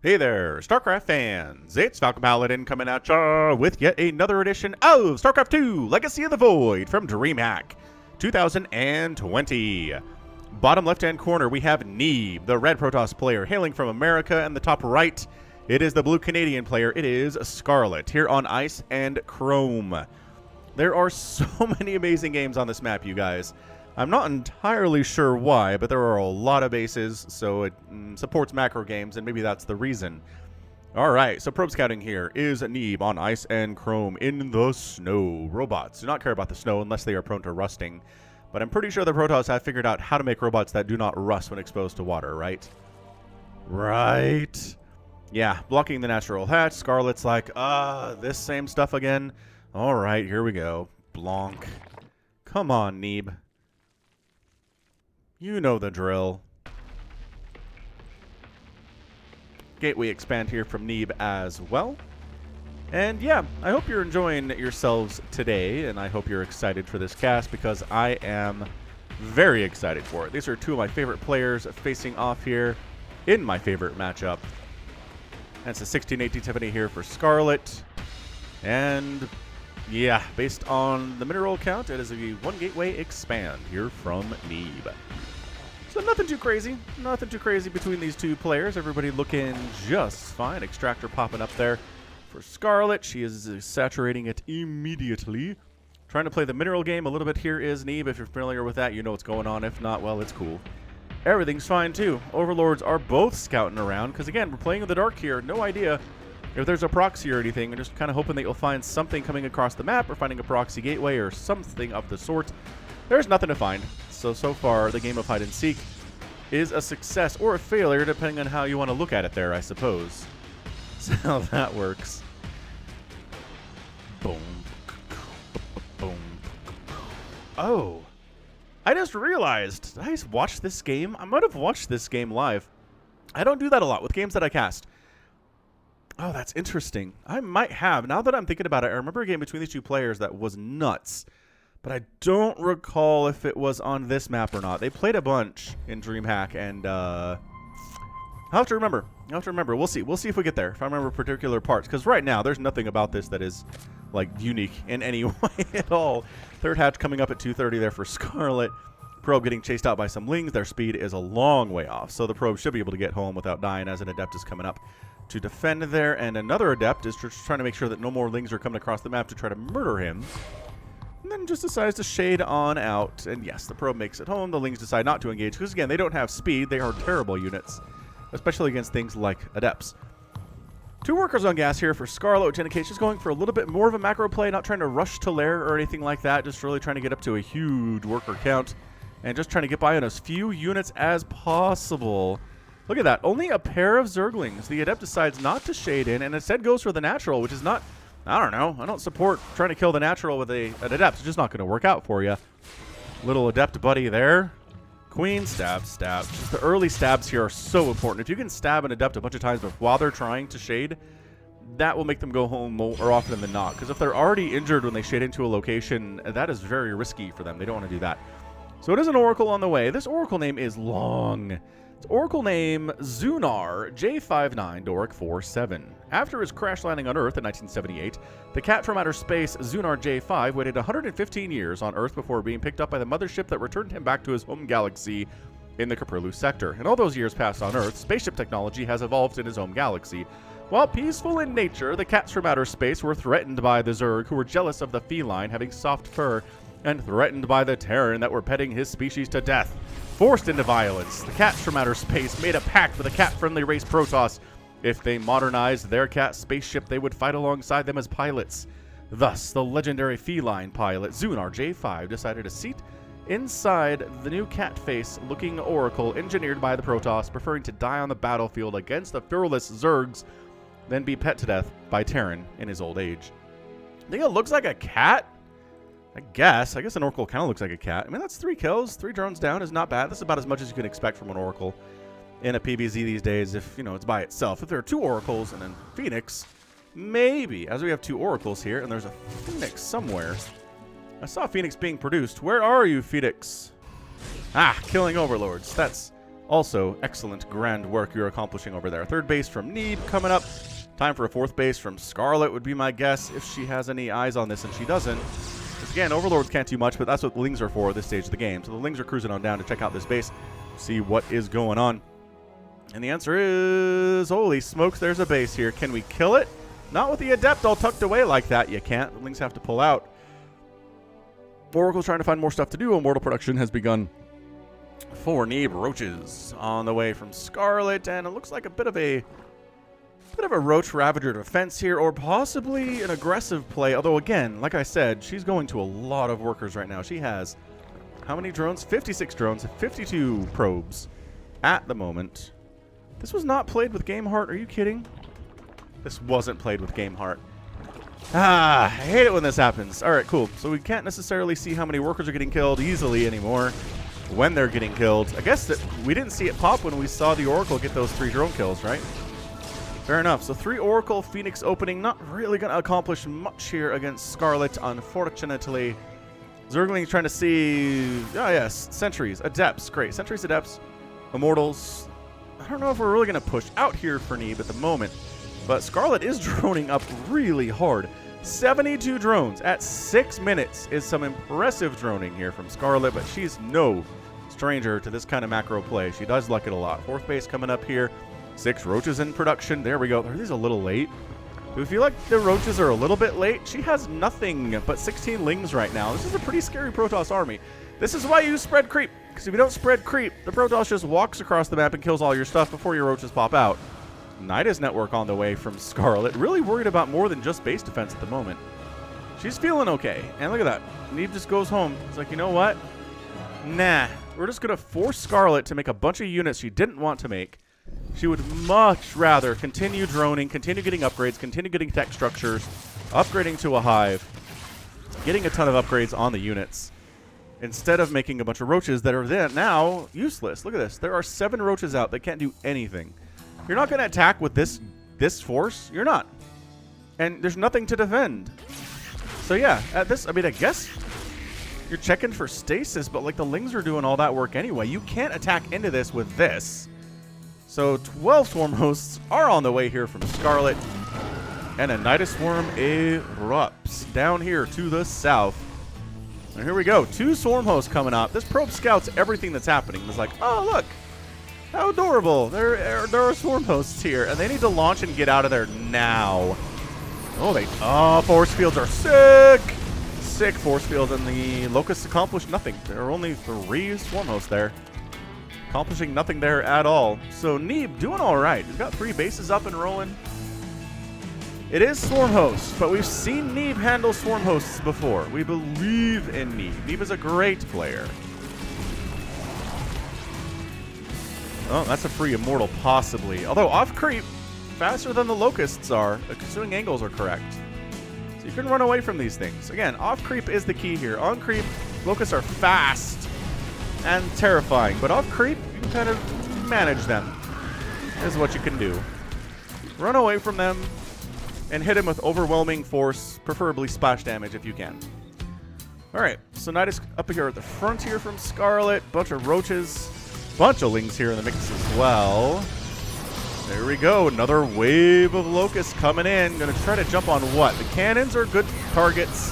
Hey there, StarCraft fans! It's Falcon Paladin coming at ya with yet another edition of StarCraft 2 Legacy of the Void from DreamHack 2020. Bottom left-hand corner, we have Neeb, the red Protoss player hailing from America, and the top right, it is the blue Canadian player. It is Scarlett, here on Ice and Chrome. There are so many amazing games on this map, you guys. I'm not entirely sure why, but there are a lot of bases, so it supports macro games, and maybe that's the reason. Alright, so probe scouting here is Neeb on Ice and Chrome in the snow. Robots do not care about the snow unless they are prone to rusting, but I'm pretty sure the Protoss have figured out how to make robots that do not rust when exposed to water, right? Right. Yeah, blocking the natural hatch. Scarlett's like, this same stuff again. Alright, here we go. Blonk. Come on, Neeb. You know the drill. Gateway expand here from Neeb as well. And yeah, I hope you're enjoying yourselves today, and I hope you're excited for this cast because I am very excited for it. These are two of my favorite players facing off here in my favorite matchup. That's a 16-18 Tiffany here for Scarlett. And yeah, based on the mineral count, it is a one gateway expand here from Neeb. So nothing too crazy. Nothing too crazy between these two players. Everybody looking just fine. Extractor popping up there for Scarlett. She is saturating it immediately. Trying to play the mineral game a little bit here is Neeb. If you're familiar with that, you know what's going on. If not, well, it's cool. Everything's fine, too. Overlords are both scouting around. Because, again, we're playing in the dark here. No idea if there's a proxy or anything. We're just kind of hoping that you'll find something coming across the map or finding a proxy gateway or something of the sort. There's nothing to find. So far, the game of hide and seek is a success or a failure, depending on how you want to look at it there, I suppose. That's how that works. Boom. Boom. Oh. I just realized. Did I watch this game? I might have watched this game live. I don't do that a lot with games that I cast. Oh, that's interesting. I might have. Now that I'm thinking about it, I remember a game between these two players that was nuts. But I don't recall if it was on this map or not. They played a bunch in DreamHack, and I'll have to remember. We'll see. We'll see if we get there, if I remember particular parts. Because right now, there's nothing about this that is, like, unique in any way at all. Third hatch coming up at 2:30 there for Scarlett. Probe getting chased out by some lings. Their speed is a long way off, so the probe should be able to get home without dying as an adept is coming up to defend there. And another adept is just trying to make sure that no more lings are coming across the map to try to murder him. And then just decides to shade on out. And yes, the probe makes it home. The lings decide not to engage because, again, they don't have speed. They are terrible units, especially against things like adepts. Two workers on gas here for Scarlett, which indicates she's going for a little bit more of a macro play, not trying to rush to lair or anything like that, just really trying to get up to a huge worker count and just trying to get by on as few units as possible. Look at that. Only a pair of Zerglings. The adept decides not to shade in and instead goes for the natural, which is not... I don't know. I don't support trying to kill the natural with an adept. It's just not going to work out for you. Little adept buddy there. Queen, stab, stab. Just the early stabs here are so important. If you can stab an adept a bunch of times while they're trying to shade, that will make them go home more often than not. Because if they're already injured when they shade into a location, that is very risky for them. They don't want to do that. So it is an oracle on the way. This oracle name is long. It's oracle name Zunar J59 Doric 47. After his crash landing on Earth in 1978, the cat from outer space Zunar J5 waited 115 years on Earth before being picked up by the mothership that returned him back to his home galaxy in the Caprilu sector. In all those years passed on Earth, spaceship technology has evolved in his home galaxy. While peaceful in nature, the cats from outer space were threatened by the Zerg, who were jealous of the feline having soft fur, and threatened by the Terran that were petting his species to death. Forced into violence, the cats from outer space made a pact with the cat-friendly race Protoss. If they modernized their cat spaceship, they would fight alongside them as pilots. Thus, the legendary feline pilot Zunar J5 decided to seat inside the new cat face-looking oracle engineered by the Protoss, preferring to die on the battlefield against the fearless Zergs than be pet to death by Terran in his old age. I think it looks like a cat. I guess an oracle kind of looks like a cat. I mean, that's 3 kills. 3 drones down is not bad. That's about as much as you can expect from an oracle in a PvZ these days if, you know, it's by itself. If there are 2 oracles and then Phoenix, maybe. As we have 2 oracles here, and there's a Phoenix somewhere. I saw Phoenix being produced. Where are you, Phoenix? Ah, killing overlords. That's Also, excellent grand work you're accomplishing over there. Third base from Neeb coming up. Time for a fourth base from Scarlett would be my guess if she has any eyes on this, and she doesn't. Because again, Overlords can't do much, but that's what the Lings are for at this stage of the game. So the Lings are cruising on down to check out this base, see what is going on. And the answer is, holy smokes, there's a base here. Can we kill it? Not with the Adept all tucked away like that. You can't. The Lings have to pull out. Oracle's trying to find more stuff to do. Immortal production has begun for Neeb. Roaches on the way from Scarlett, and it looks like a bit of a Roach Ravager defense here, or possibly an aggressive play. Although, again, like I said, she's going to a lot of workers right now. She has how many drones? 56 drones, 52 probes at the moment. This was not played with Game Heart. Are you kidding? This wasn't played with Game Heart. I hate it when this happens. All right, cool. So we can't necessarily see how many workers are getting killed easily anymore when they're getting killed. I guess that we didn't see it pop when we saw the Oracle get those 3 drone kills, right? Fair enough. So 3 Oracle, Phoenix opening. Not really going to accomplish much here against Scarlett, unfortunately. Zergling trying to see... Oh, yes. Sentries. Adepts. Great. Sentries, Adepts. Immortals. I don't know if we're really going to push out here for Neeb at the moment. But Scarlett is droning up really hard. 72 drones at 6 minutes is some impressive droning here from Scarlett, but she's no stranger to this kind of macro play. She does like it a lot. Fourth base coming up here. 6 roaches in production. There we go. Are these a little late? Do we feel like the roaches are a little bit late? She has nothing but 16 Lings right now. This is a pretty scary Protoss army. This is why you spread creep. Because if you don't spread creep, the Protoss just walks across the map and kills all your stuff before your roaches pop out. Nidus network on the way from Scarlett. Really worried about more than just base defense at the moment. She's feeling okay. And look at that. Neeb just goes home. It's like, you know what? Nah. We're just going to force Scarlett to make a bunch of units she didn't want to make. She would much rather continue droning, continue getting upgrades, continue getting tech structures, upgrading to a hive, getting a ton of upgrades on the units, instead of making a bunch of roaches that are then now useless. Look at this. There are 7 roaches out that can't do anything. You're not going to attack with this force. You're not. And there's nothing to defend. So yeah, at this, I mean, I guess you're checking for stasis, but like the Lings are doing all that work anyway. You can't attack into this with this. So 12 Swarm Hosts are on the way here from Scarlett. And a Nidus Swarm erupts down here to the south. And here we go. 2 Swarm Hosts coming up. This probe scouts everything that's happening. It's like, oh, look. How adorable. There are Swarm Hosts here. And they need to launch and get out of there now. Oh, force fields are sick. Sick force fields. And the Locusts accomplished nothing. There are only 3 Swarm Hosts there. Accomplishing nothing there at all. So Neeb doing all right. He's got 3 bases up and rolling. It is Swarm Hosts, but we've seen Neeb handle Swarm Hosts before. We believe in Neeb. Neeb is a great player. Oh, that's a free Immortal, possibly. Although off creep, faster than the Locusts are, assuming angles are correct. So you can run away from these things. Again, off creep is the key here. On creep, Locusts are fast and terrifying, but off creep, you can kind of manage them. Is what you can do. Run away from them and hit him with overwhelming force, preferably splash damage if you can. Alright, so Nidus up here at the front here from Scarlett. Bunch of roaches. Bunch of Lings here in the mix as well. There we go. Another wave of locusts coming in. Gonna try to jump on what? The cannons are good targets.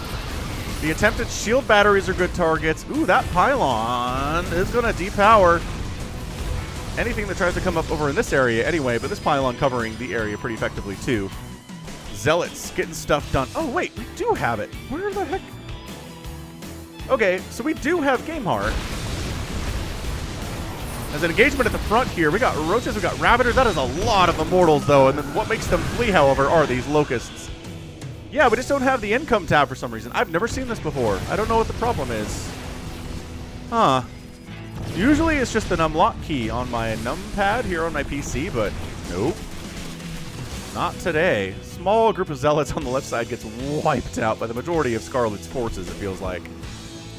The attempted shield batteries are good targets. Ooh, that pylon is gonna depower anything that tries to come up over in this area anyway, but this pylon covering the area pretty effectively too. Zealots getting stuff done. Oh, wait, we do have it. Where the heck? Okay, so we do have Game Heart. As an engagement at the front here, we got roaches, we got ravagers. That is a lot of immortals, though. And then what makes them flee, however, are these locusts. Yeah, we just don't have the income tab for some reason. I've never seen this before. I don't know what the problem is. Huh. Usually it's just an unlock key on my numpad here on my PC, but nope. Not today. Small group of zealots on the left side gets wiped out by the majority of Scarlett's forces, it feels like.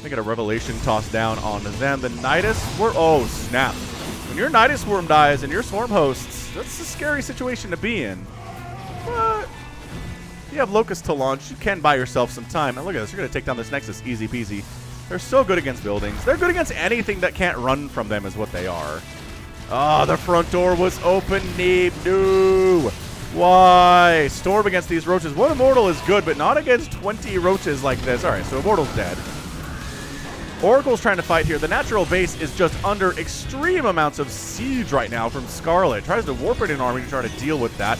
They get a revelation tossed down on them. The Nidus Swarm. Oh, snap. When your Nidus Swarm dies and your Swarm Hosts, that's a scary situation to be in. But if you have Locusts to launch, you can buy yourself some time. And look at this. You're going to take down this Nexus easy peasy. They're so good against buildings. They're good against anything that can't run from them is what they are. Oh, the front door was open. Neeb, no. Why? Storm against these roaches. One Immortal is good, but not against 20 roaches like this. All right, so Immortal's dead. Oracle's trying to fight here. The natural base is just under extreme amounts of siege right now from Scarlett. Tries to warp it in army to try to deal with that.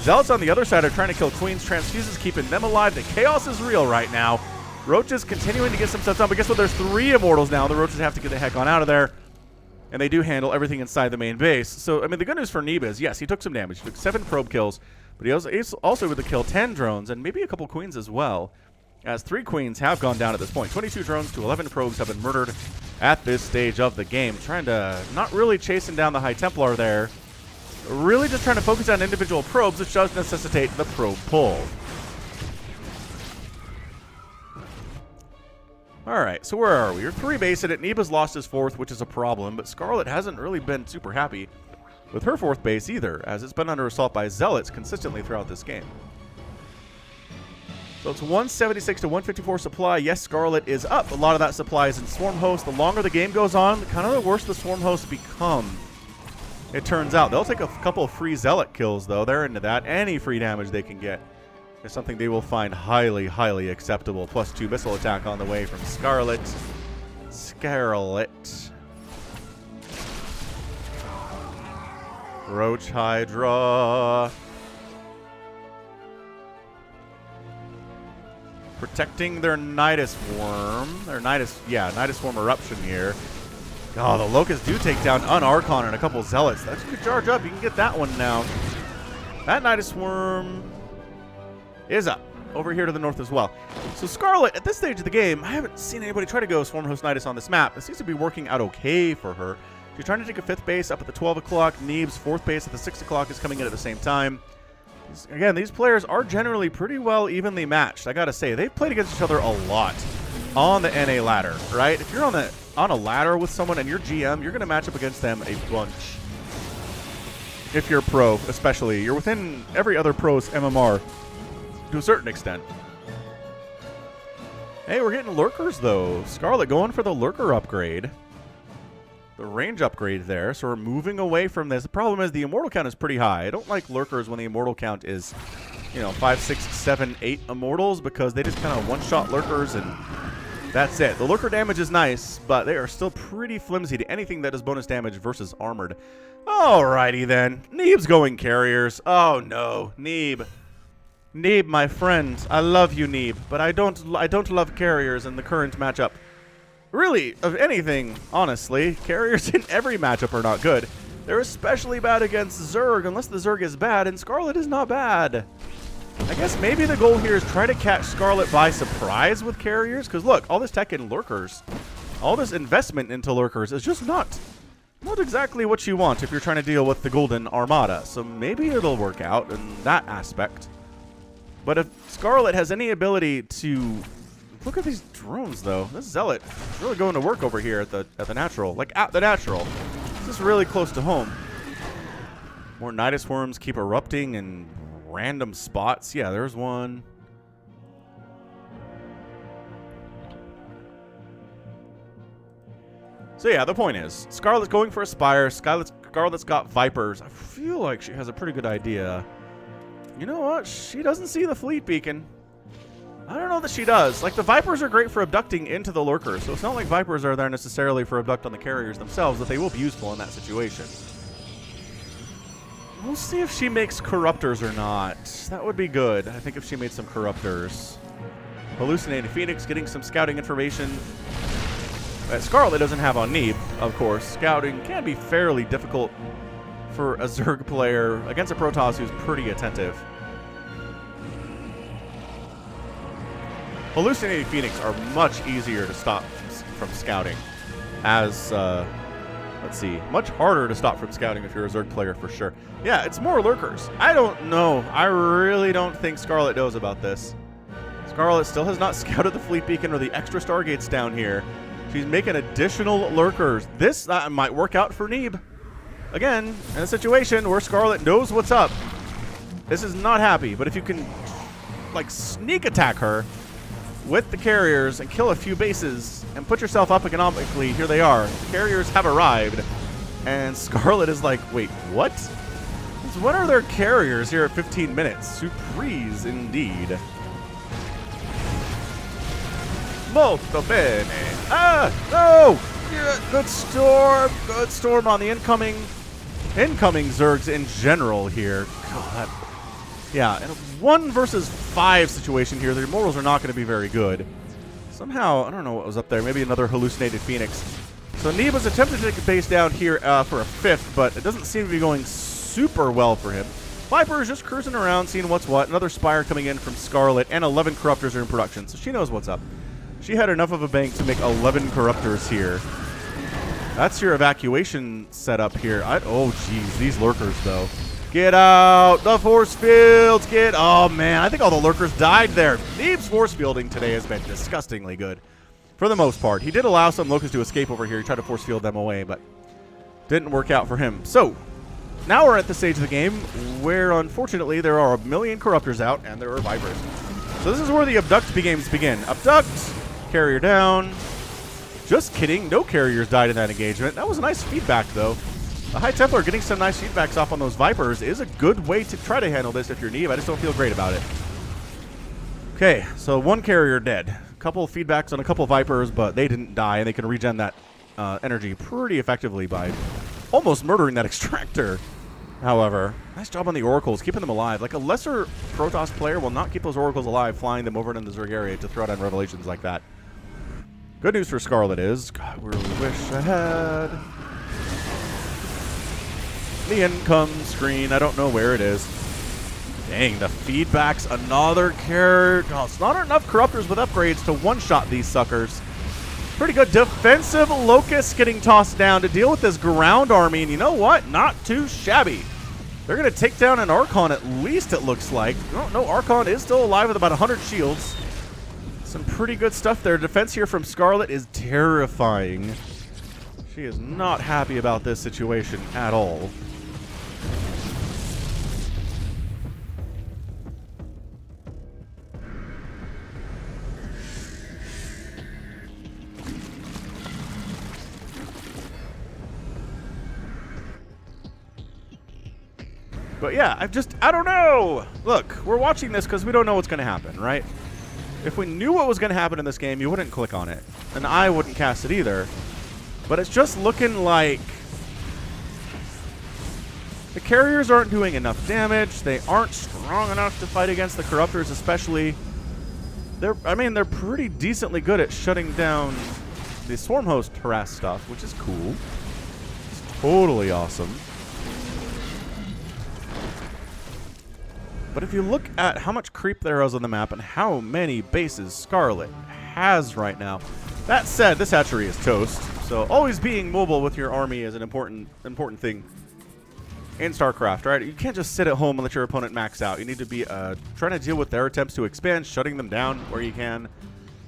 Zealots on the other side are trying to kill Queens. Transfuses keeping them alive. The chaos is real right now. Roaches continuing to get some stuff done, but guess what? There's 3 Immortals now. The Roaches have to get the heck on out of there. And they do handle everything inside the main base. So, I mean, the good news for Neeb is, yes, he took some damage. He took 7 probe kills, but he's also able to kill 10 drones and maybe a couple queens as well, as 3 queens have gone down at this point. 22 drones to 11 probes have been murdered at this stage of the game. Trying to, not really chasing down the High Templar there. Really just trying to focus on individual probes, which does necessitate the probe pull. Alright, so where are we? We're 3 basing it. Neeb has lost his 4th, which is a problem, but Scarlett hasn't really been super happy with her 4th base either, as it's been under assault by Zealots consistently throughout this game. So it's 176 to 154 supply. Yes, Scarlett is up. A lot of that supply is in Swarm Host. The longer the game goes on, kind of the worse the Swarm Hosts become. It turns out. They'll take a couple of free Zealot kills, though. They're into that. Any free damage they can get is something they will find highly, highly acceptable. +2 missile attack on the way from Scarlett. Scarlett. Roach Hydra. Protecting their Nidus Worm. Their Nidus Worm eruption here. Oh, the Locusts do take down an Archon and a couple Zealots. That's a good charge up. You can get that one now. That Nidus Worm is up over here to the north as well. So Scarlett, at this stage of the game, I haven't seen anybody try to go Swarm Host Nidus on this map. It seems to be working out okay for her. She's trying to take a 5th base up at the 12 o'clock. Neeb's 4th base at the 6 o'clock is coming in at the same time. Again, these players are generally pretty well evenly matched. I gotta say, they've played against each other a lot on the NA ladder, right? If you're on a ladder with someone and you're GM, you're gonna match up against them a bunch. If you're pro, especially. You're within every other pro's MMR to a certain extent. Hey, we're getting lurkers, though. Scarlett going for the lurker upgrade. The range upgrade there, so we're moving away from this. The problem is the immortal count is pretty high. I don't like lurkers when the immortal count is, 5, 6, 7, 8 immortals, because they just kind of one-shot lurkers and that's it. The lurker damage is nice, but they are still pretty flimsy to anything that does bonus damage versus armored. Alrighty then. Neeb's going carriers. Oh no, Neeb. Neeb, my friend. I love you, Neeb, but I don't love carriers in the current matchup. Really, of anything, honestly, carriers in every matchup are not good. They're especially bad against Zerg, unless the Zerg is bad, and Scarlett is not bad. I guess maybe the goal here is try to catch Scarlett by surprise with carriers, because look, all this tech in lurkers, all this investment into lurkers is just not exactly what you want if you're trying to deal with the Golden Armada. So maybe it'll work out in that aspect. But if Scarlett has any ability to... Look at these drones, though. This Zealot is really going to work over here at the natural. Like, at the natural. This is really close to home. More Nidus Worms keep erupting in random spots. Yeah, there's one. So, yeah, the point is, Scarlett's going for a Spire. Scarlett's got Vipers. I feel like she has a pretty good idea. You know what? She doesn't see the fleet beacon. I don't know that she does. Like, the Vipers are great for abducting into the lurkers, so it's not like Vipers are there necessarily for abduct on the carriers themselves, but they will be useful in that situation. We'll see if she makes Corruptors or not. That would be good, I think, if she made some Corruptors. Hallucinating Phoenix getting some scouting information that Scarlett doesn't have on Neeb, of course. Scouting can be fairly difficult for a Zerg player against a Protoss who's pretty attentive. Hallucinating Phoenix are much easier to stop from scouting. As, let's see, much harder to stop from scouting if you're a Zerg player for sure. Yeah, it's more lurkers. I don't know. I really don't think Scarlett knows about this. Scarlett still has not scouted the fleet beacon or the extra Stargates down here. She's making additional lurkers. This might work out for Neeb. Again, in a situation where Scarlett knows what's up. This is not happy, but if you can, like, sneak attack her with the carriers and kill a few bases and put yourself up economically, here they are. The carriers have arrived. And Scarlett is like, wait, what? So when are there carriers here at 15 minutes? Surprise indeed. Molto bene. Ah, no! Yeah, good storm. Good storm on the incoming Zergs in general here. God. Yeah, in a 1 versus 5 situation here, the Immortals are not going to be very good. Somehow, I don't know what was up there. Maybe another hallucinated Phoenix. So Neeb was attempting to take a base down here for a 5th, but it doesn't seem to be going super well for him. Viper is just cruising around, seeing what's what. Another Spire coming in from Scarlett, and 11 Corruptors are in production, so she knows what's up. She had enough of a bank to make 11 Corruptors here. That's your evacuation setup here. Oh, jeez, these Lurkers, though. Get out! The force fields! Oh, man, I think all the Lurkers died there. Neeb's force fielding today has been disgustingly good. For the most part. He did allow some Locusts to escape over here. He tried to force field them away, but didn't work out for him. So, now we're at the stage of the game where, unfortunately, there are a million Corruptors out, and there are Vipers. So this is where the Abduct games begin. Abduct, carrier down. Just kidding. No carriers died in that engagement. That was a nice feedback, though. The High Templar getting some nice feedbacks off on those Vipers is a good way to try to handle this if you're Neeb. I just don't feel great about it. Okay, so 1 carrier dead. A couple of feedbacks on a couple of Vipers, but they didn't die, and they can regen that energy pretty effectively by almost murdering that Extractor. However, nice job on the Oracles, keeping them alive. Like a lesser Protoss player will not keep those Oracles alive, flying them over into the Zerg area to throw down Revelations like that. Good news for Scarlett is, God, we really wish I had the income screen. I don't know where it is. Dang, the feedbacks, another carrier. Oh, it's not enough Corruptors with upgrades to one-shot these suckers. Pretty good defensive Locusts getting tossed down to deal with this ground army. And you know what? Not too shabby. They're going to take down an Archon at least, it looks like. No, Archon is still alive with about 100 shields. Some pretty good stuff there. Defense here from Scarlett is terrifying. She is not happy about this situation at all. But yeah, I don't know. Look, we're watching this because we don't know what's going to happen, right? If we knew what was going to happen in this game, you wouldn't click on it. And I wouldn't cast it either. But it's just looking like the carriers aren't doing enough damage. They aren't strong enough to fight against the Corruptors, especially. I mean, they're pretty decently good at shutting down the Swarm Host harass stuff, which is cool. It's totally awesome. But if you look at how much creep there is on the map and how many bases Scarlett has right now, that said, this hatchery is toast. So always being mobile with your army is an important thing in StarCraft, right? You can't just sit at home and let your opponent max out. You need to be trying to deal with their attempts to expand, shutting them down where you can.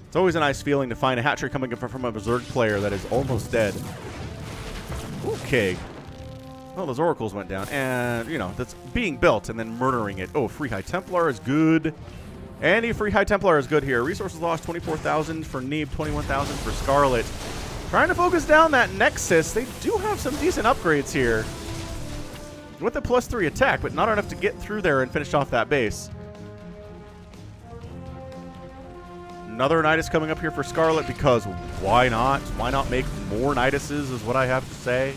It's always a nice feeling to find a hatchery coming from a Berserk player that is almost dead. Okay. Oh, those Oracles went down. And, you know, that's being built and then murdering it. Oh, free High Templar is good. Any free High Templar is good here. Resources lost, 24,000 for Neeb, 21,000 for Scarlett. Trying to focus down that Nexus. They do have some decent upgrades here with a +3 attack, but not enough to get through there and finish off that base. Another Nidus coming up here for Scarlett because why not? Why not make more Niduses is what I have to say.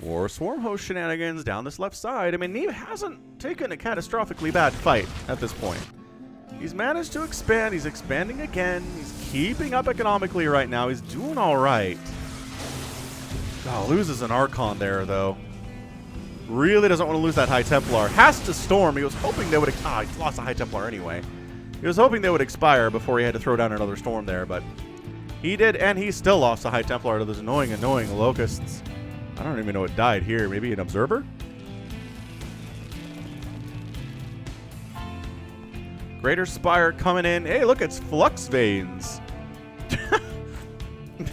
Or Swarm Host shenanigans down this left side. I mean, Neeb hasn't taken a catastrophically bad fight at this point. He's managed to expand. He's expanding again. He's keeping up economically right now. He's doing all right. Oh, loses an Archon there, though. Really doesn't want to lose that High Templar. Has to storm. He was hoping they would... he lost a High Templar anyway. He was hoping they would expire before he had to throw down another storm there, but he did, and he still lost a High Templar to those annoying Locusts. I don't even know what died here. Maybe an Observer? Greater Spire coming in. Hey, look, it's Flux Veins.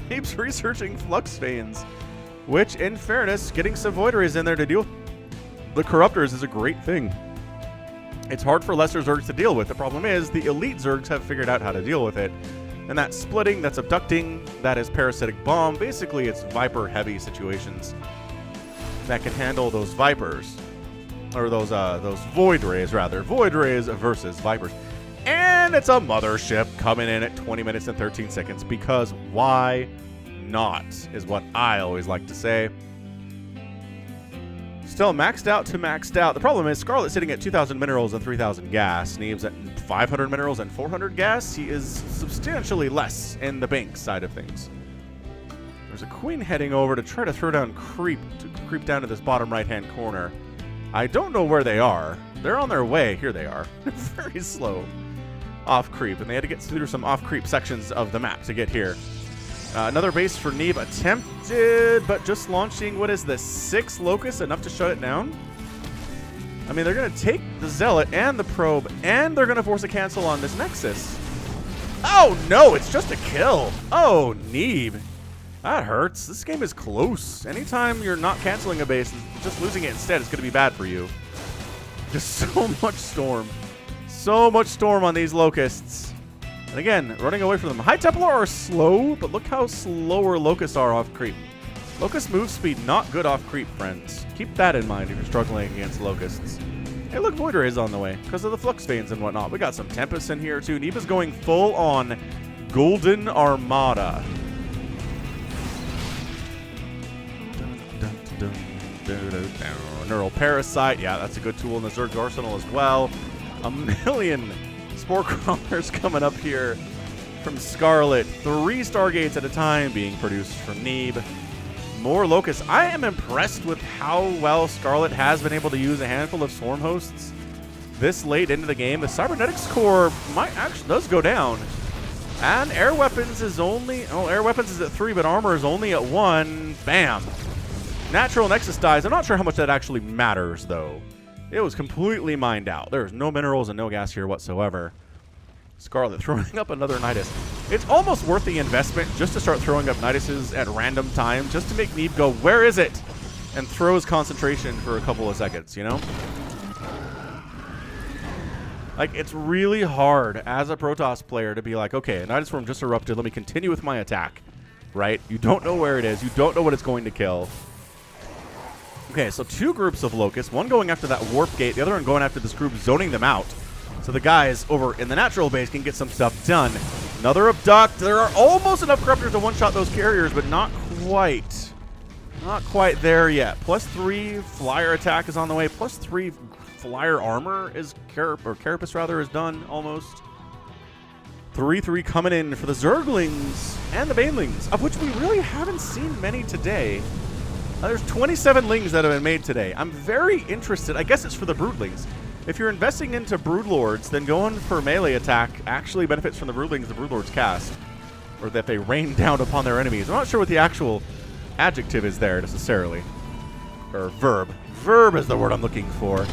Neeb's researching Flux Veins, which, in fairness, getting some Voideries in there to deal the Corruptors is a great thing. It's hard for lesser Zergs to deal with. The problem is the elite Zergs have figured out how to deal with it. And that's splitting, that's abducting, that is parasitic bomb. Basically, it's Viper-heavy situations that can handle those Vipers. Or those Void Rays, rather. Void Rays versus Vipers. And it's a mothership coming in at 20 minutes and 13 seconds. Because why not, is what I always like to say. Still maxed out to maxed out. The problem is Scarlett's sitting at 2,000 minerals and 3,000 gas. Neeb's at 500 minerals and 400 gas. He is substantially less in the bank side of things. There's a queen heading over to try to throw down creep, to creep down to this bottom right-hand corner. I don't know where they are. They're on their way. Here they are. Very slow. Off creep, and they had to get through some off creep sections of the map to get here. Another base for Neeb attempted, but just launching, what is this, 6 locusts, enough to shut it down? I mean, they're going to take the Zealot and the Probe, and they're going to force a cancel on this Nexus. Oh, no, it's just a kill. Oh, Neeb. That hurts. This game is close. Anytime you're not canceling a base, just losing it instead is going to be bad for you. Just so much storm. So much storm on these locusts. And again, running away from them. High Templar are slow, but look how slower locusts are off creep. Locust move speed, not good off creep, friends. Keep that in mind if you're struggling against locusts. Hey, look, Voider is on the way because of the flux veins and whatnot. We got some Tempest in here, too. Neeb is going full on Golden Armada. Neural Parasite. Yeah, that's a good tool in the Zerg arsenal as well. A million Spore Crawlers coming up here from Scarlett. 3 Stargates at a time being produced from Neeb. More Locusts. I am impressed with how well Scarlett has been able to use a handful of Swarm Hosts this late into the game. The Cybernetics core might actually does go down. And Air Weapons is only... Oh, Air Weapons is at 3, but Armor is only at 1. Bam. Natural Nexus dies. I'm not sure how much that actually matters, though. It was completely mined out. There's no minerals and no gas here whatsoever. Scarlett throwing up another Nidus. It's almost worth the investment just to start throwing up Niduses at random times, just to make Neeb go, where is it? And throws concentration for a couple of seconds, you know? Like, it's really hard as a Protoss player to be like, okay, a Nidus Swarm just erupted. Let me continue with my attack, right? You don't know where it is. You don't know what it's going to kill. Okay, so 2 groups of Locusts, one going after that Warp Gate, the other one going after this group, zoning them out. So the guys over in the natural base can get some stuff done. Another Abduct. There are almost enough Corruptors to one-shot those carriers, but not quite. Not quite there yet. +3 Flyer attack is on the way. +3 Flyer armor is, Carapace rather, is done almost. 3-3 coming in for the Zerglings and the Banelings, of which we really haven't seen many today. There's 27 Lings that have been made today. I'm very interested. I guess it's for the Broodlings. If you're investing into Broodlords, then going for melee attack actually benefits from the Broodlings the Broodlords cast. Or that they rain down upon their enemies. I'm not sure what the actual adjective is there necessarily. Or verb. Verb is the word I'm looking for.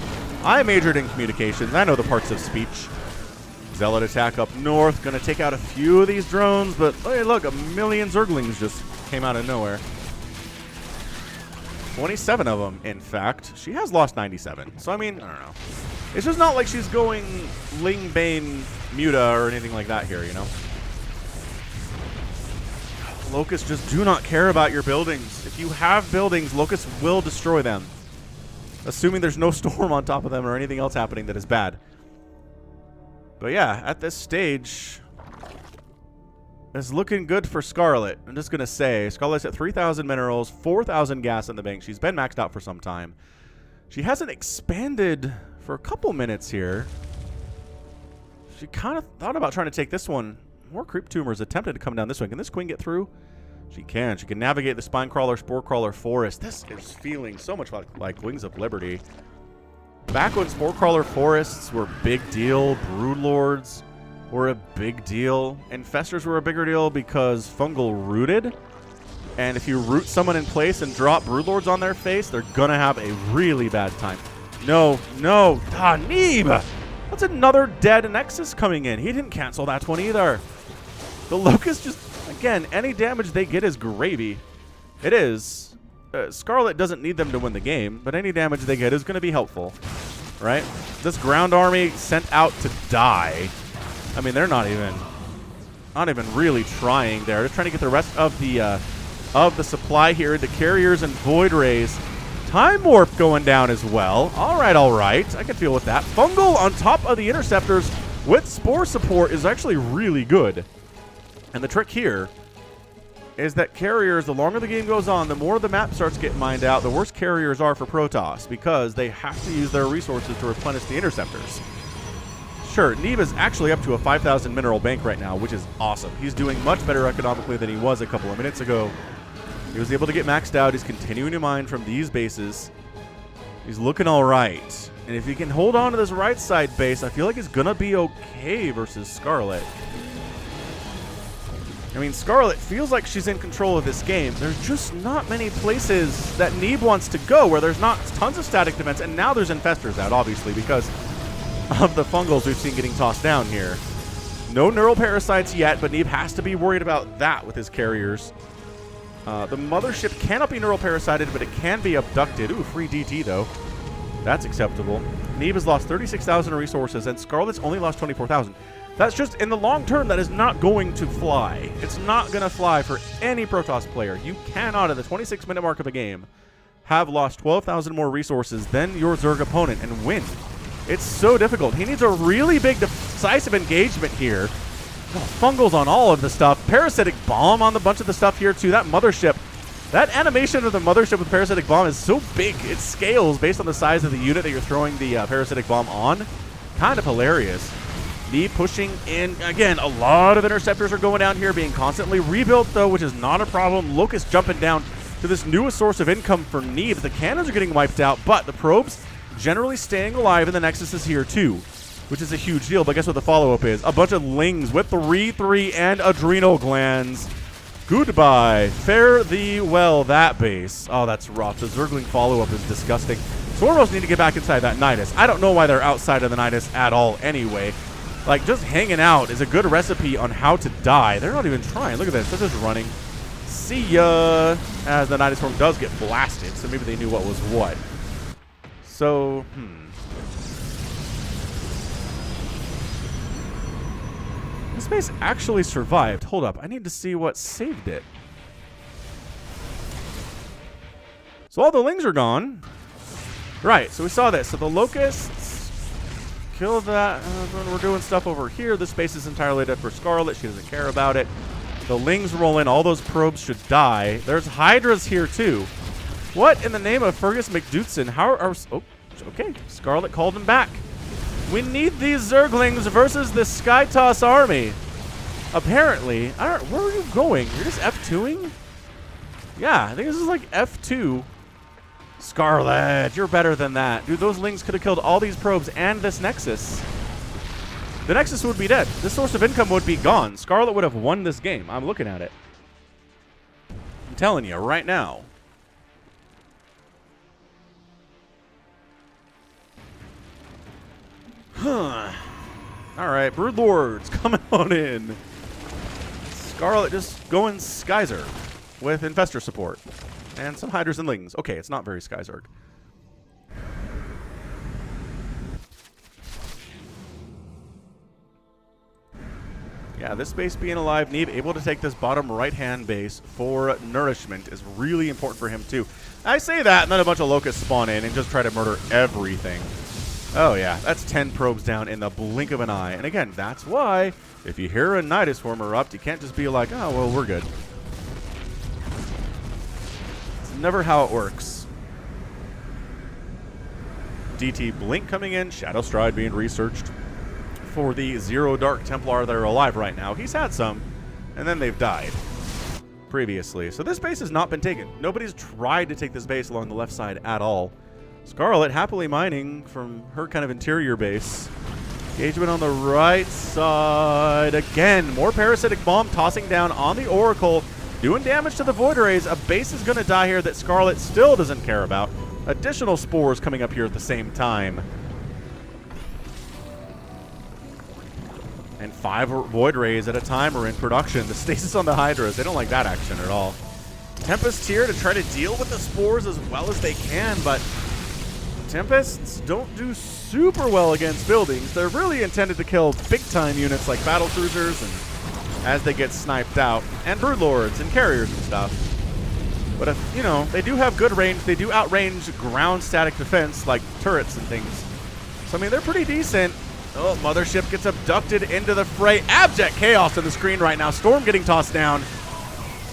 I majored in communications. I know the parts of speech. Zealot attack up north. Going to take out a few of these drones, but hey, look, a million Zerglings just came out of nowhere. 27 of them, in fact. She has lost 97. So, I mean, I don't know. It's just not like she's going Ling Bane Muta or anything like that here, you know? Locusts just do not care about your buildings. If you have buildings, Locusts will destroy them. Assuming there's no storm on top of them or anything else happening that is bad. But yeah, at this stage, it's looking good for Scarlett. I'm just going to say, Scarlett's at 3,000 minerals, 4,000 gas in the bank. She's been maxed out for some time. She hasn't expanded for a couple minutes here. She kind of thought about trying to take this one. More creep tumors attempted to come down this way. Can this queen get through? She can. She can navigate the Spine Crawler, Spore Crawler Forest. This is feeling so much like Wings of Liberty. Back when Spore Crawler Forests were big deal, Broodlords were a big deal. Infestors were a bigger deal because fungal rooted. And if you root someone in place and drop Broodlords on their face, they're going to have a really bad time. No, no. Ah, Neeb! That's another dead Nexus coming in. He didn't cancel that one either. The Locust just, again, any damage they get is gravy. It is. Scarlett doesn't need them to win the game, but any damage they get is going to be helpful, right? This ground army sent out to die. I mean, they're not even really trying there. They're trying to get the rest of the supply here into carriers and void rays. Time warp going down as well. All right. I can deal with that. Fungal on top of the interceptors with spore support is actually really good. And the trick here is that carriers, the longer the game goes on, the more the map starts getting mined out, the worse carriers are for Protoss because they have to use their resources to replenish the interceptors. Sure, Neeb is actually up to a 5,000 mineral bank right now, which is awesome. He's doing much better economically than he was a couple of minutes ago. He was able to get maxed out. He's continuing to mine from these bases. He's looking all right. And if he can hold on to this right side base, I feel like he's going to be okay versus Scarlett. I mean, Scarlett feels like she's in control of this game. There's just not many places that Neeb wants to go where there's not tons of static defense. And now there's infestors out, obviously, because of the fungals we've seen getting tossed down here. No neural parasites yet, but Neeb has to be worried about that with his carriers. The mothership cannot be neural parasited, but it can be abducted. Ooh, free DT, though. That's acceptable. Neeb has lost 36,000 resources, and Scarlett's only lost 24,000. That's just, in the long term, that is not going to fly. It's not going to fly for any Protoss player. You cannot, at the 26-minute mark of a game, have lost 12,000 more resources than your Zerg opponent and win. It's so difficult. He needs a really big decisive engagement here. Oh, fungals on all of the stuff. Parasitic bomb on the bunch of the stuff here, too. That mothership. That animation of the mothership with parasitic bomb is so big. It scales based on the size of the unit that you're throwing the parasitic bomb on. Kind of hilarious. Neeb pushing in. Again, a lot of interceptors are going down here, being constantly rebuilt, though, which is not a problem. Locust jumping down to this newest source of income for Neeb. The cannons are getting wiped out, but the probes generally staying alive, and the Nexus is here, too, which is a huge deal. But guess what the follow-up is? A bunch of Lings with 3-3 and adrenal glands. Goodbye. Fare thee well, that base. Oh, that's rough. The Zergling follow-up is disgusting. Sornos need to get back inside that Nidus. I don't know why they're outside of the Nidus at all anyway. Like, just hanging out is a good recipe on how to die. They're not even trying. Look at this. They're just running. See ya. As the Nidus Storm does get blasted, so maybe they knew what was what. So, This base actually survived. Hold up. I need to see what saved it. So all the Lings are gone. Right, so we saw this. So the Locusts kill that. When we're doing stuff over here, this base is entirely dead for Scarlett. She doesn't care about it. The Lings roll in. All those probes should die. There's Hydras here, too. What in the name of Fergus McDootson? How are... Oh, okay. Scarlett called him back. We need these Zerglings versus the Skytoss army. Apparently. Where are you going? You're just F2ing? Yeah, I think this is like F2. Scarlett, you're better than that. Dude, those Lings could have killed all these probes and this Nexus. The Nexus would be dead. This source of income would be gone. Scarlett would have won this game. I'm looking at it. I'm telling you right now. Huh. Alright, Broodlords coming on in. Scarlett just going Skyzerg with Infestor support. And some Hydras and Lings. Okay, it's not very Skyzerg. Yeah, this base being alive, Neeb able to take this bottom right-hand base for nourishment is really important for him, too. I say that, and then a bunch of Locusts spawn in and just try to murder everything. Oh, yeah, that's 10 probes down in the blink of an eye. And again, that's why, if you hear a Nidus Swarm erupt, you can't just be like, oh, well, we're good. It's never how it works. DT Blink coming in, Shadow Stride being researched for the 0 Dark Templar that are alive right now. He's had some, and then they've died previously. So this base has not been taken. Nobody's tried to take this base along the left side at all. Scarlett happily mining from her kind of interior base. Engagement on the right side. Again, more Parasitic Bomb tossing down on the Oracle, doing damage to the Void Rays. A base is going to die here that Scarlett still doesn't care about. Additional spores coming up here at the same time. And 5 Void Rays at a time are in production. The stasis on the Hydras, they don't like that action at all. Tempest here to try to deal with the spores as well as they can, but Tempests don't do super well against buildings. They're really intended to kill big-time units like battle cruisers and as they get sniped out, and broodlords and carriers and stuff. But if, you know, they do have good range, they do outrange ground static defense like turrets and things. So, I mean, they're pretty decent. Oh, Mothership gets abducted into the fray. Abject chaos on the screen right now. Storm getting tossed down.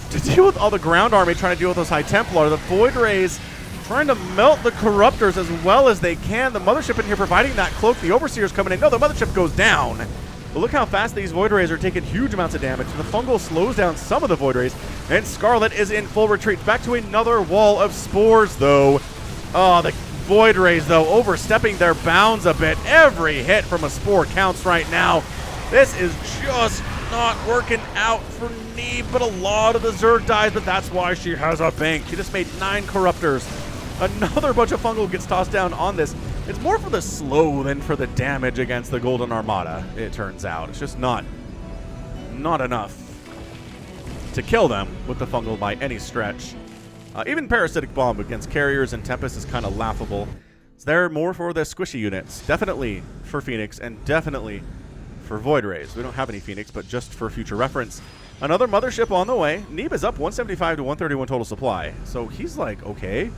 To deal with all the ground army trying to deal with those High Templar, the Void Rays trying to melt the Corruptors as well as they can. The Mothership in here providing that cloak. The Overseer's coming in. No, the Mothership goes down. But look how fast these Void Rays are taking huge amounts of damage. The Fungal slows down some of the Void Rays, and Scarlett is in full retreat. Back to another wall of spores, though. Oh, the Void Rays, though, overstepping their bounds a bit. Every hit from a spore counts right now. This is just not working out for Neeb, but a lot of the Zerg dies, but that's why she has a bank. She just made 9 Corruptors. Another bunch of Fungal gets tossed down on this. It's more for the slow than for the damage against the Golden Armada, it turns out. It's just not enough to kill them with the Fungal by any stretch. Even Parasitic Bomb against Carriers and Tempest is kind of laughable. So they're more for the squishy units. Definitely for Phoenix and definitely for Void Rays. We don't have any Phoenix, but just for future reference. Another Mothership on the way. Neeb is up 175 to 131 total supply. So he's like, okay.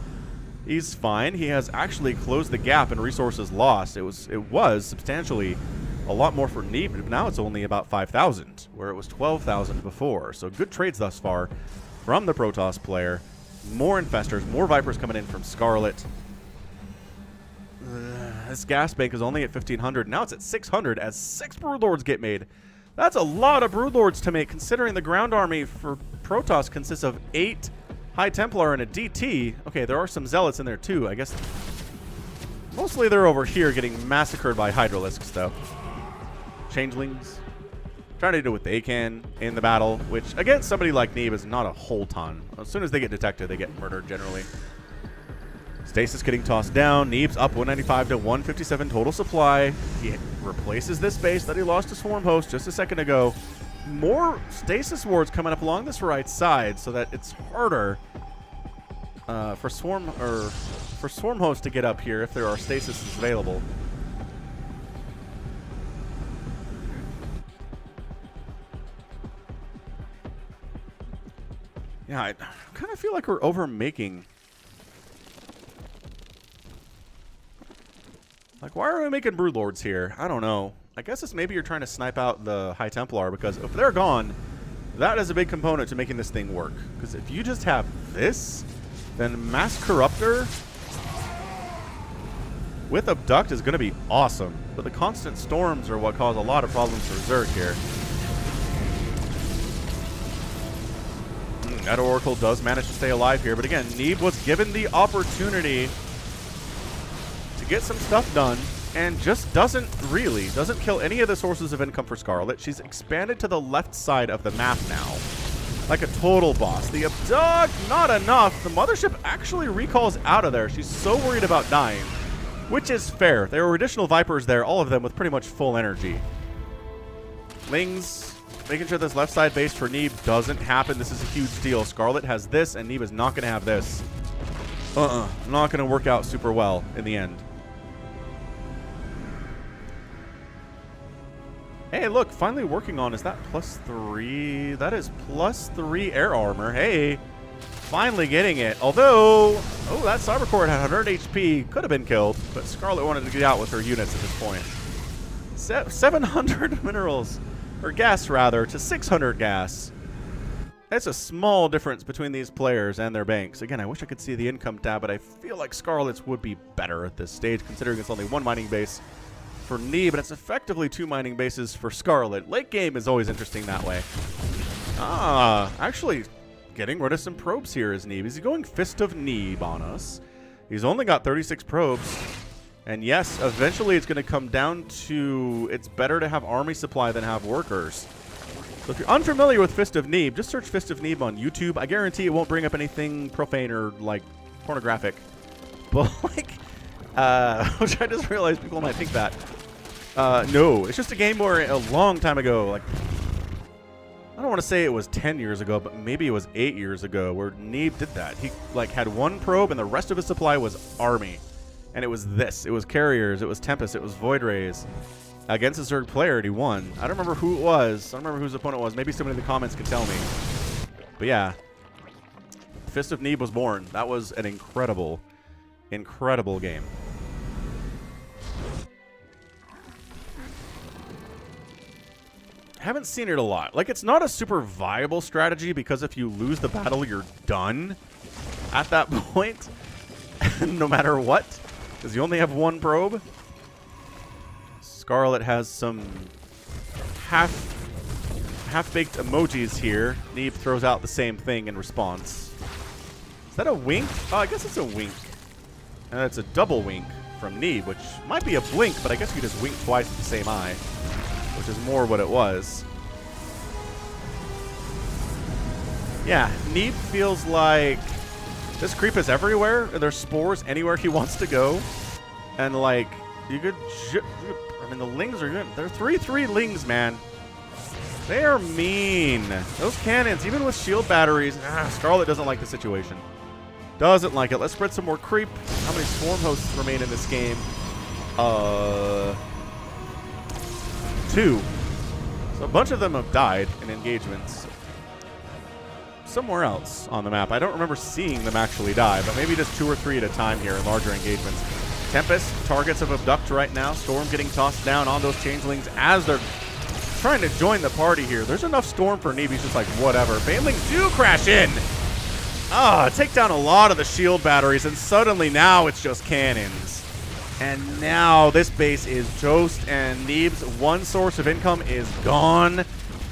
He's fine. He has actually closed the gap in resources lost. It was substantially a lot more for Neeb, but now it's only about 5,000, where it was 12,000 before. So good trades thus far from the Protoss player. More Infestors, more Vipers coming in from Scarlett. This gas bank is only at 1,500. Now it's at 600 as 6 Broodlords get made. That's a lot of Broodlords to make, considering the ground army for Protoss consists of 8 High Templar and a DT. Okay, there are some Zealots in there too. I guess mostly they're over here getting massacred by Hydralisks, though. Changelings. Trying to do what they can in the battle, which against somebody like Neeb is not a whole ton. As soon as they get detected, they get murdered generally. Stasis getting tossed down. Neeb's up 195 to 157 total supply. He replaces this base that he lost to Swarm Host just a second ago. More Stasis wards coming up along this right side, so that it's harder for Swarm Host to get up here if there are Stasis available. Yeah, I kind of feel like we're overmaking. Like, why are we making Broodlords here? I don't know. I guess it's maybe you're trying to snipe out the High Templar, because if they're gone, that is a big component to making this thing work. Because if you just have this, then Mass Corruptor with Abduct is going to be awesome. But the constant storms are what cause a lot of problems for Zerg here. That Oracle does manage to stay alive here, but again, Neeb was given the opportunity to get some stuff done, and just doesn't kill any of the sources of income for Scarlett. She's expanded to the left side of the map now, like a total boss. The Abduct, not enough. The Mothership actually recalls out of there. She's so worried about dying, which is fair. There were additional Vipers there, all of them with pretty much full energy. Lings, making sure this left side base for Neeb doesn't happen. This is a huge deal. Scarlett has this, and Neeb is not going to have this. Not going to work out super well in the end. Hey, look, finally working on, is that +3? That is +3 air armor. Hey, finally getting it. Although, oh, that Cybercore had 100 HP. Could have been killed, but Scarlett wanted to get out with her units at this point. 700 minerals, or gas rather, to 600 gas. That's a small difference between these players and their banks. Again, I wish I could see the income tab, but I feel like Scarlett's would be better at this stage, considering it's only 1 mining base for Neeb, but it's effectively 2 mining bases for Scarlett. Late game is always interesting that way. Actually getting rid of some probes here is Neeb. Is he going Fist of Neeb on us? He's only got 36 probes. And yes, eventually it's going to come down to it's better to have army supply than have workers. So if you're unfamiliar with Fist of Neeb, just search Fist of Neeb on YouTube. I guarantee it won't bring up anything profane or, like, pornographic. But, like, which I just realized people might think that. No, it's just a game where a long time ago, like, I don't want to say it was 10 years ago, but maybe it was 8 years ago where Neeb did that. He like had one probe and the rest of his supply was army. And it was this. It was carriers. It was Tempest. It was Void Rays. Against a Zerg player, and he won. I don't remember who it was. I don't remember whose opponent it was. Maybe somebody in the comments can tell me. But yeah. Fist of Neeb was born. That was an incredible, incredible game. Haven't seen it a lot. Like, it's not a super viable strategy because if you lose the battle, you're done at that point. No matter what. Because you only have one probe. Scarlett has some half-baked emojis here. Neeb throws out the same thing in response. Is that a wink? Oh, I guess it's a wink. And it's a double wink from Neeb, which might be a blink, but I guess you just wink twice with the same eye, which is more what it was. Yeah, Neeb feels like this creep is everywhere, and there's spores anywhere he wants to go. And, like, you could... I mean, the Lings are good. They're 3/3 Lings, man. They are mean. Those cannons, even with shield batteries... Scarlett doesn't like the situation. Doesn't like it. Let's spread some more creep. How many swarm hosts remain in this game? 2. So a bunch of them have died in engagements. Somewhere else on the map. I don't remember seeing them actually die, but maybe just 2 or 3 at a time here in larger engagements. Tempest, targets of Abduct right now. Storm getting tossed down on those changelings as they're trying to join the party here. There's enough Storm for Neeb. He's just like, whatever. Banelings do crash in. Take down a lot of the shield batteries, and suddenly now it's just cannons. And now this base is toast, and Neeb's one source of income is gone.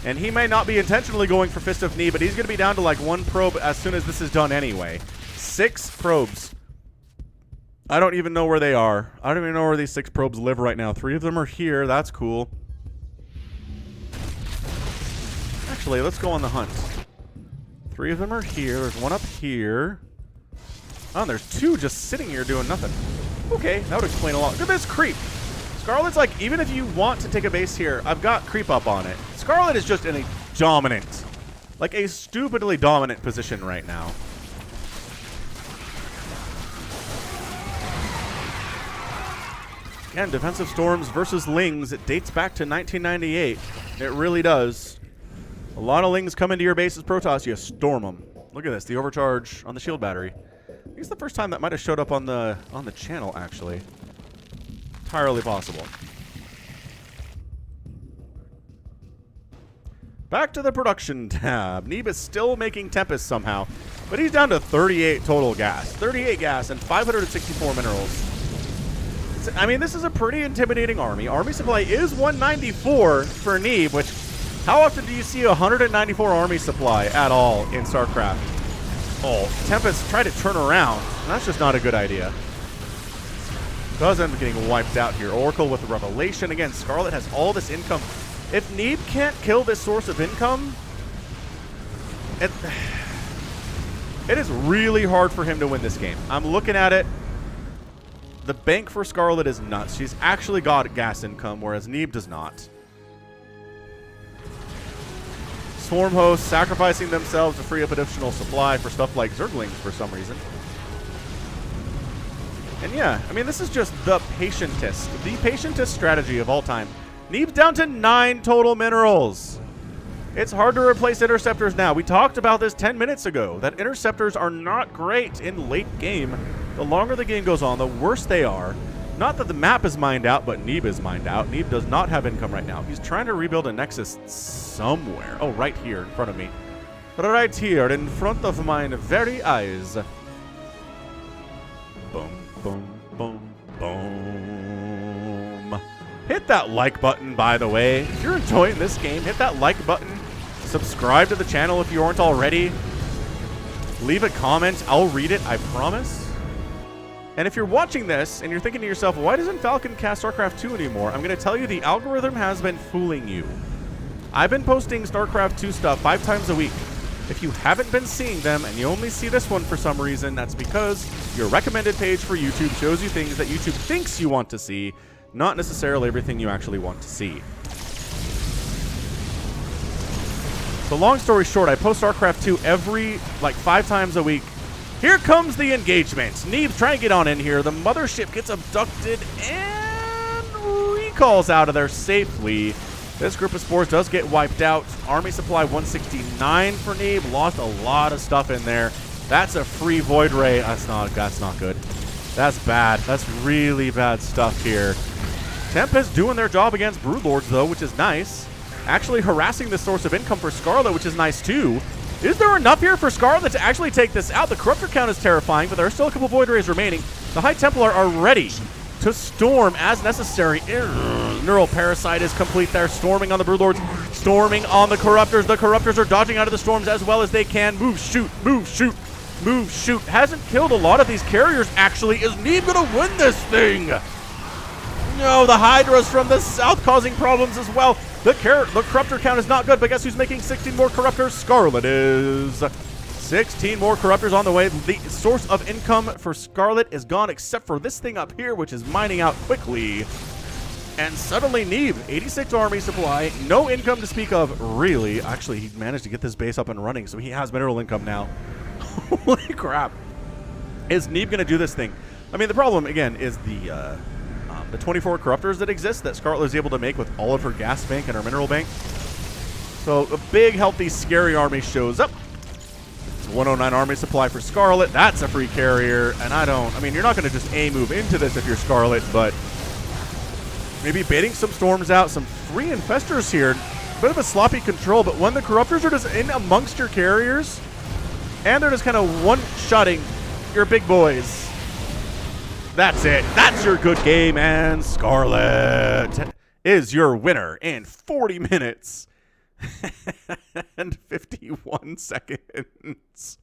And he may not be intentionally going for Fist of Neeb, but he's going to be down to like 1 probe as soon as this is done anyway. 6 probes. I don't even know where they are. I don't even know where these 6 probes live right now. 3 of them are here. That's cool. Actually, let's go on the hunt. 3 of them are here. There's 1 up here. Oh, and there's 2 just sitting here doing nothing. Okay, that would explain a lot. Look at this creep. Scarlett's like, even if you want to take a base here, I've got creep up on it. Scarlett is just in a dominant, like a stupidly dominant position right now. Again, defensive storms versus Lings. It dates back to 1998. It really does. A lot of Lings come into your base as Protoss. You storm them. Look at this, the overcharge on the shield battery. I think it's the first time that might have showed up on the channel, actually. Entirely possible. Back to the production tab. Neeb is still making Tempest somehow, but he's down to 38 total gas. 38 gas and 564 minerals. I mean, this is a pretty intimidating army. Army supply is 194 for Neeb, which, how often do you see 194 army supply at all in StarCraft? Oh, Tempest tried to turn around. That's just not a good idea. Does end up getting wiped out here. Oracle with the Revelation. Again, Scarlett has all this income. If Neeb can't kill this source of income, it is really hard for him to win this game. I'm looking at it. The bank for Scarlett is nuts. She's actually got gas income, whereas Neeb does not. Swarm hosts sacrificing themselves to free up additional supply for stuff like Zerglings for some reason. And yeah, I mean, this is just the patientest strategy of all time. Neeb's down to 9 total minerals. It's hard to replace interceptors now. We talked about this 10 minutes ago, that interceptors are not great in late game. The longer the game goes on, the worse they are. Not that the map is mined out, but Neeb is mined out. Neeb does not have income right now. He's trying to rebuild a nexus somewhere. Oh, right here in front of me. Right here in front of my very eyes. Boom, boom, boom, boom. Hit that like button, by the way. If you're enjoying this game, hit that like button. Subscribe to the channel if you aren't already. Leave a comment. I'll read it, I promise. And if you're watching this and you're thinking to yourself, why doesn't Falcon cast StarCraft 2 anymore? I'm going to tell you the algorithm has been fooling you. I've been posting StarCraft 2 stuff 5 times a week. If you haven't been seeing them and you only see this one for some reason, that's because your recommended page for YouTube shows you things that YouTube thinks you want to see, not necessarily everything you actually want to see. So long story short, I post StarCraft 2 every, like, 5 times a week. Here comes the engagement. Neeb's trying to get on in here. The mothership gets abducted and recalls out of there safely. This group of spores does get wiped out. Army supply 169 for Neeb. Lost a lot of stuff in there. That's a free Void Ray. That's not good. That's bad. That's really bad stuff here. Tempest doing their job against Broodlords, though, which is nice. Actually harassing the source of income for Scarlett, which is nice, too. Is there enough here for Scarlett to actually take this out? The Corruptor count is terrifying, but there are still a couple Void Rays remaining. The High Templar are ready to storm as necessary. Neural Parasite is complete there, storming on the Broodlords, storming on the Corruptors. The Corruptors are dodging out of the storms as well as they can. Move, shoot, move, shoot, move, shoot. Hasn't killed a lot of these carriers, actually. Is Neeb going to win this thing? No, the Hydras from the south causing problems as well. The Corruptor count is not good, but guess who's making 16 more Corruptors? Scarlett is. 16 more Corruptors on the way. The source of income for Scarlett is gone, except for this thing up here, which is mining out quickly. And suddenly Neeb, 86 army supply, no income to speak of, really. Actually, he managed to get this base up and running, so he has mineral income now. Holy crap. Is Neeb going to do this thing? I mean, the problem, again, is the 24 Corruptors that exist that Scarlett is able to make with all of her gas bank and her mineral bank. So a big, healthy, scary army shows up. It's 109 army supply for Scarlett. That's a free carrier. And I mean, you're not going to just move into this if you're Scarlett, but maybe baiting some storms out, some free infestors here. Bit of a sloppy control, but when the Corruptors are just in amongst your carriers, and they're just kind of one-shotting your big boys. That's it. That's your good game, and Scarlett is your winner in 40 minutes and 51 seconds.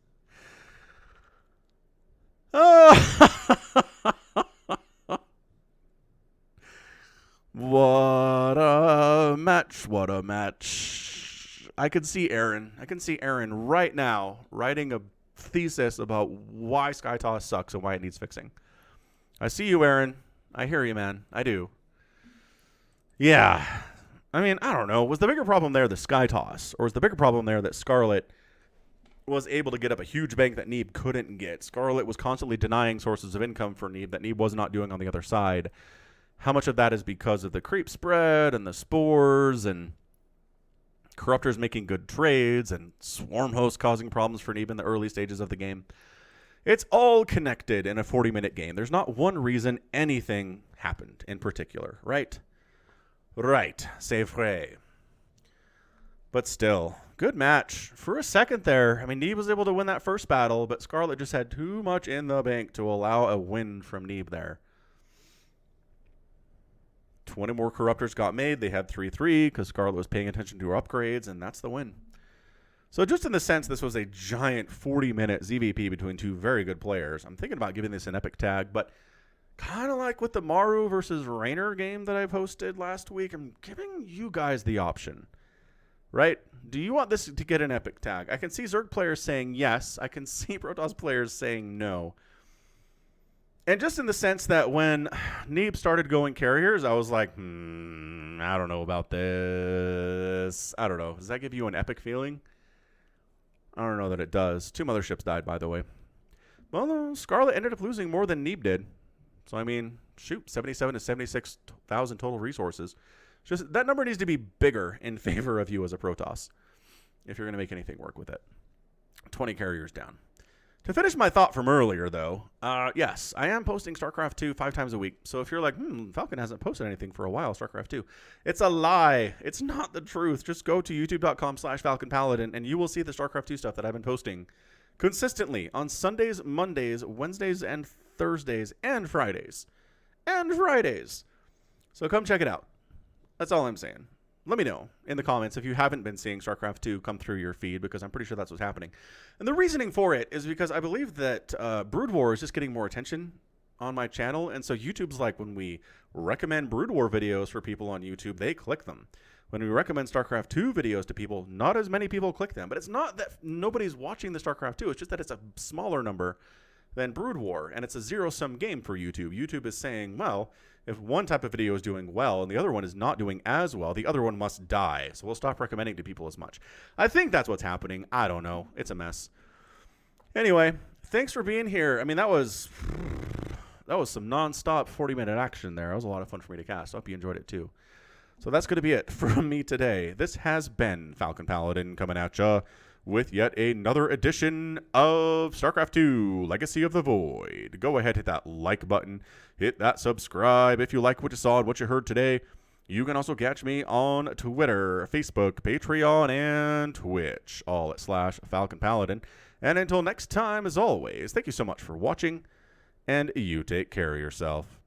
What a match. What a match. I can see Aaron. Right now writing a thesis about why SkyToss sucks and why it needs fixing. I see you, Aaron. I hear you, man. I do. Yeah. I mean, I don't know. Was the bigger problem there the SkyToss? Or was the bigger problem there that Scarlett was able to get up a huge bank that Neeb couldn't get? Scarlett was constantly denying sources of income for Neeb that Neeb was not doing on the other side. How much of that is because of the creep spread and the spores and Corruptors making good trades and Swarm Host causing problems for Neeb in the early stages of the game? It's all connected in a 40-minute game. There's not one reason anything happened in particular, right? Right, c'est vrai. But still, good match. For a second there, I mean, Neeb was able to win that first battle, but Scarlett just had too much in the bank to allow a win from Neeb there. 20 more Corruptors got made. They had 3-3 because Scarlett was paying attention to her upgrades, and that's the win. So just in the sense this was a giant 40-minute ZVP between two very good players, I'm thinking about giving this an epic tag, but kind of like with the Maru versus Raynor game that I posted last week, I'm giving you guys the option, right? Do you want this to get an epic tag? I can see Zerg players saying yes. I can see Protoss players saying no. And just in the sense that when Neeb started going carriers, I was like, I don't know about this. I don't know. Does that give you an epic feeling? I don't know that it does. 2 motherships died, by the way. Well, Scarlett ended up losing more than Neeb did. So, I mean, shoot, 77 to 76,000 total resources. Just that number needs to be bigger in favor of you as a Protoss if you're going to make anything work with it. 20 carriers down. To finish my thought from earlier, though, yes, I am posting StarCraft 2 5 times a week. So if you're like, Falcon hasn't posted anything for a while, StarCraft 2. It's a lie. It's not the truth. Just go to youtube.com/FalconPaladin, and you will see the StarCraft 2 stuff that I've been posting consistently on Sundays, Mondays, Wednesdays, and Thursdays, and Fridays. So come check it out. That's all I'm saying. Let me know in the comments if you haven't been seeing StarCraft 2 come through your feed, because I'm pretty sure that's what's happening. And the reasoning for it is because I believe that Brood War is just getting more attention on my channel. And so YouTube's like, when we recommend Brood War videos for people on YouTube, they click them. When we recommend StarCraft 2 videos to people, not as many people click them. But it's not that nobody's watching the StarCraft 2. It's just that it's a smaller number than Brood War, and it's a zero-sum game for YouTube. YouTube is saying, well, if one type of video is doing well and the other one is not doing as well, the other one must die. So we'll stop recommending to people as much. I think that's what's happening. I don't know. It's a mess. Anyway, thanks for being here. I mean, that was some non-stop 40-minute action there. That was a lot of fun for me to cast. I hope you enjoyed it too. So that's going to be it from me today. This has been Falcon Paladin coming at ya with yet another edition of StarCraft 2 Legacy of the Void. Go ahead, hit that like button, hit that subscribe if you like what you saw and what you heard today. You can also catch me on Twitter, Facebook, Patreon, and Twitch, all at /Falcon Paladin. And until next time, as always, thank you so much for watching, and you take care of yourself.